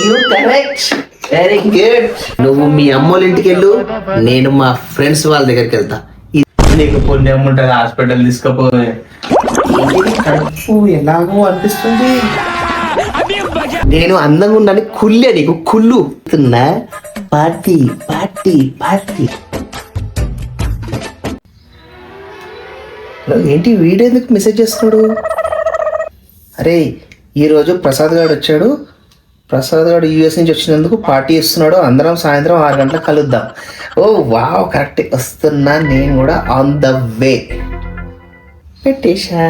You correct, very good. నువ్వు మీ అమ్మోళ్ళ ఇంటికి వెళ్ళు, నేను మా ఫ్రెండ్స్ వాళ్ళ దగ్గరికి వెళ్తా. నీకు పుణ్యం ఉంటుంది, హాస్పిటల్ తీసుకుపోయి. కడుపు ఎలాగో అనిపిస్తుంది. నేను అందంగా ఉండాలని కుళ్ళే నీకు కుళ్ళు పార్టీ పార్టీ పార్టీ. ఏంటి వీడియో ఎందుకు మెసేజ్ చేస్తున్నాడు? అరే ఈరోజు ప్రసాద్ గారు వచ్చాడు. ప్రసాద్ గారు యూఎస్ నుంచి వచ్చినందుకు పార్టీ ఇస్తున్నాడు. అందరం సాయంత్రం 6 గంటలకు కలుద్దాం. ఓ వావ్, కరెక్ట్, వస్తున్నా నేను కూడా, ఆన్ ద వే. పెట్టేశా.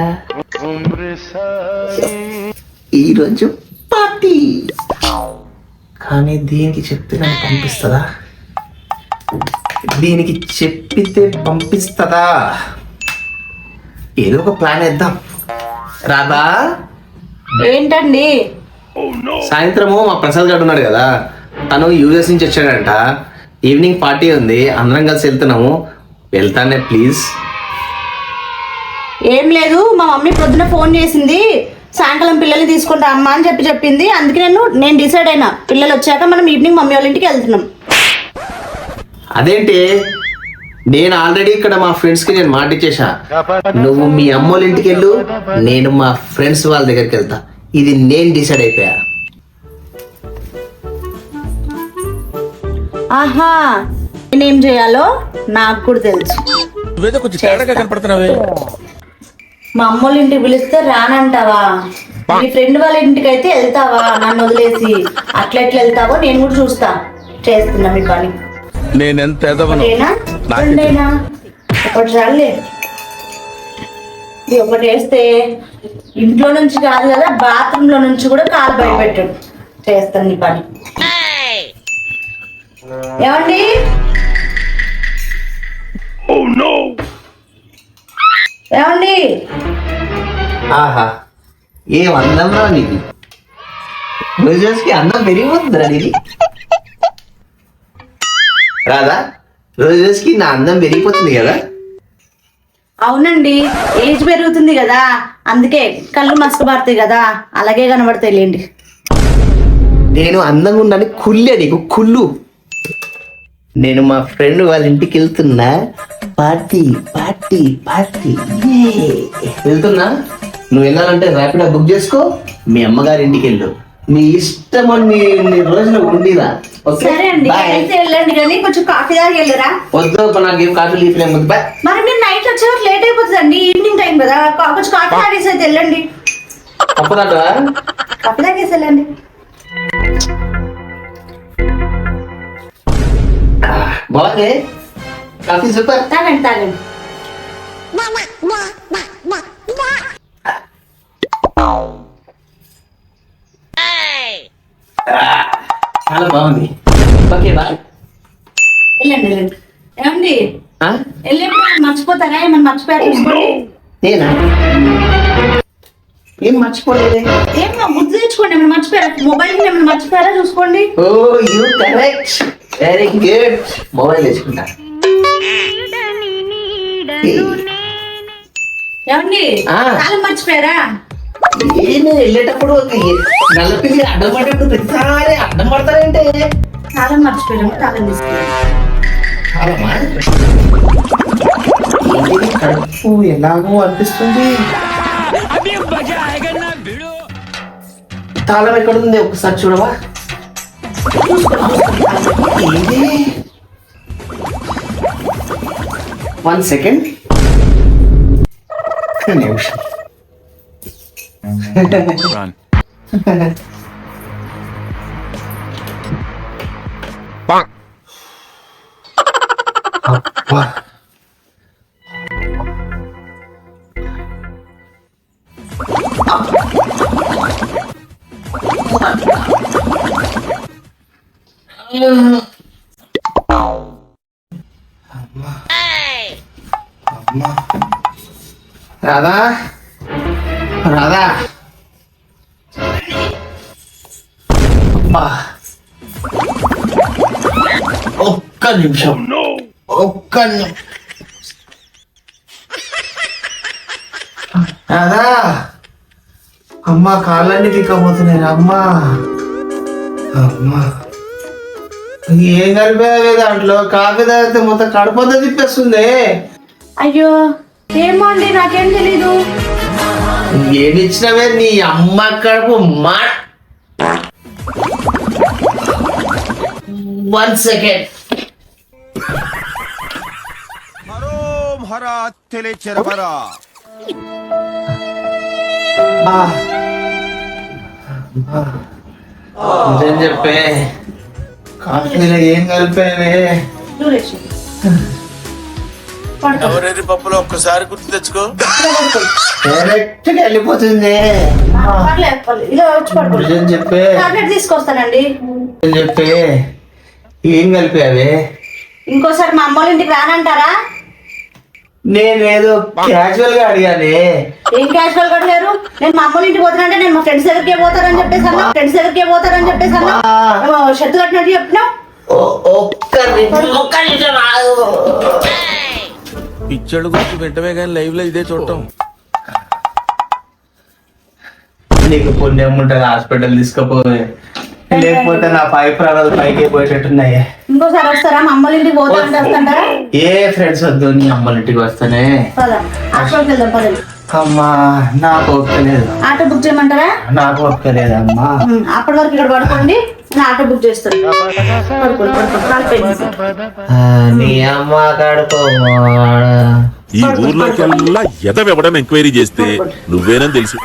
ఈరోజు పార్టీ. కానీ దీనికి చెప్తే నన్ను పంపిస్తుందా? దీనికి చెప్పితే పంపిస్తుందా? ఏదో ఒక ప్లాన్ వేద్దాం. రాదా? ఏంటండి? సాయంత్రము మా ప్రసాద్ గారు ఉన్నాడు కదా, తను యూఎస్ నుంచి వచ్చాడంట. ఈవినింగ్ పార్టీ ఉంది, అందరం కలిసి వెళ్తున్నాము. వెళ్తానే ప్లీజ్. ఏం లేదు, మా మమ్మీ పొద్దున ఫోన్ చేసింది, సాయంకాలం పిల్లల్ని తీసుకుంటా అమ్మా అని చెప్పింది. అందుకే నేను డిసైడ్ అయినా, పిల్లలు వచ్చాక మనం ఈవినింగ్ మమ్మీ వాళ్ళ ఇంటికి వెళ్తున్నాం. అదేంటి, నేను ఆల్రెడీ ఇక్కడ మా ఫ్రెండ్స్ కి నేను మాట ఇచ్చేసా. నువ్వు మీ అమ్మోళ్ళ ఇంటికి వెళ్ళు, నేను మా ఫ్రెండ్స్ వాళ్ళ దగ్గరికి వెళ్తా. ఇది నేను డిసైడ్ అయిపోయా. ఆహా, నేనేం చేయాలో నాకు కూడా తెలుసు. మా అమ్మోళ్ళ ఇంటికి పిలిస్తే రానంటావా? మీ ఫ్రెండ్ వాళ్ళ ఇంటికి అయితే వెళ్తావా? నన్ను వదిలేసి అట్లా ఎట్లా వెళ్తావో నేను కూడా చూస్తా. చేస్తున్నా మీ పని. నేనెంత ఒకటి చాలే. ఇది ఒకటి వేస్తే ఇంట్లో నుంచి కాదు కదా, బాత్రూమ్ లో నుంచి కూడా కాలు బయట పెట్టాడు. చేస్తాను నీ పని. ఏమండి? ఏమండి? ఆహా, ఏం అందం రా నీది. రోజుకి అందం పెరిగిపోతుందిరా నీది. రాదా, రోజుకి నా అందం పెరిగిపోతుంది కదా. అవునండి, ఏజ్ పెరుగుతుంది కదా, అందుకే కళ్ళు మసకబారుతాయి కదా, అలాగే కనబడతాయి లేండి. నేను అందంగా ఉండాలని కుళ్ళే నీకు కుళ్ళు. నేను మా ఫ్రెండ్ వాళ్ళ ఇంటికి వెళ్తున్నా. Party party party. వెళ్తున్నా. నువ్వు వెళ్ళాలంటే ర్యాపిడో బుక్ చేసుకో, మీ అమ్మగారి ఇంటికి వెళ్ళు. నీ ఇష్టం అన్ని రోజులు ఉండిరా. సరే అండి, అయితే వెళ్ళండి, కానీ కొంచెం కాఫీ దాకా వెళ్ళరా. వద్దు, నాకు ఏం కాఫీ లీఫ్ వద్దు. మరి మీరు నైట్ వచ్చేవారు లేట్ అయిపోతుందండి, ఈవినింగ్ టైం కదా. కొంచెం కాఫీ తాగేసి అయితే వెళ్ళండి. తప్పదా? కాఫీ తాగేసి వెళ్ళండి. బాగుంది కాఫీ, సూపర్. తాగండి తాగండి. చాలా బాగుంది. Okay bye. వెళ్ళండి వెళ్ళండి. ఏమండి వెళ్ళేప్పుడు మర్చిపోతారా? ఏమన్నా మర్చిపోయారు చూసుకోండి. నేనా? ఏం మర్చిపోలేదే. ఏమో ముద్దు తెచ్చుకోండి. ఏమైనా మర్చిపోయారా? మొబైల్ ఏమైనా మర్చిపోయారా చూసుకోండి. Oh you correct, very good. Mobile తెచ్చుకుంటా. ఏమండి తాళం మర్చిపోయారా? నేను వెళ్ళేటప్పుడు నల్లపిల్లి అడ్డం పడేప్పుడు ప్రతిసారి అడ్డం పడతారంటే. తాళం మర్చిపోయారు, తాళం తీసుకెళ్ళండి. కడుపు ఎలాగో అనిపిస్తుంది. తాళం ఎక్కడ ఉంది ఒకసారి చూడవా? ఏంటి? 1 సెకండ్. నిమిషం. అబ్బా, రాధా రాధా, ఒక్క నిమిషం, ఒక్క రాధా. అమ్మా కాళ్ళన్నీ తిక్కబోతున్నాయి. అమ్మా అమ్మా ఏం కలిపేది దాంట్లో కాఫీ తాగితే మొత్తం కడుపంతా తిప్పేస్తుంది. అయ్యో ఏమో అండి, నాకేం తెలీదు. ఏమి ఇచ్చినవే నీ అమ్మ కడుపు మా 1 సెకండ్. నిజం చెప్పే కాఫీలో ఏం కలిపేవే? చూడొచ్చు. ఎవరెరి పప్పులో ఒక్కసారి గుర్తు తెచ్చుకో. డైరెక్ట్ గా వెళ్ళిపోతుంది. ఇలా వచ్చి పడుకోండి. నిజం చెప్పే టాబ్లెట్ తీసుకొస్తానండి. నిజం చెప్పే ఏం కలిపావే? ఇంకోసారి మా అమ్మ వాళ్ళ ఇంటికి రానంటారా? నేనేదో క్యాజువల్ గా అడిగానే. ఏం క్యాజువల్ కట్టలేరు. నేను మా అమ్మ వాళ్ళ ఇంటికి పోతానంటే నేను మా ఫ్రెండ్స్ దగ్గరికి పోతారని చెప్పేసాను. షర్తు కట్టినట్టు చెప్పినావు. ఒక్క నిమిషం ఆగు. పిచ్చడు గుర్తు వెంటనే కానీ లైవ్ లో ఇదే చూడటం. నీకు పుణ్యం ఉంటుంది హాస్పిటల్ తీసుకుపోయి, లేకపోతే నా పై ప్రాణాలు పైకి పోయేటట్టున్నాయి. ఇంకోసారి వస్తారా? మా అమ్మ వాళ్ళ ఇంటికి పోతారంటే వస్తాంటారా? ఏ ఫ్రెండ్స్ వద్దు, నీ అమ్మల ఇంటికి వస్తానే. పద హాస్పిటల్కి వెళ్దాం పదండి. అమ్మా నాకు ఒప్పుకోలేదు. ఆటో బుక్ చేయమంటారా? నాకు ఒప్పుకోలేదు అమ్మా. అప్పటి వరకు ఇక్కడ పడుకోండి, నేను ఆటో బుక్ చేస్తాను. నీ అమ్మ కడుపు ఈ ఊర్లోకెల్లా ఎదవెవడని ఎంక్వైరీ చేస్తే నువ్వేనని తెలుసు.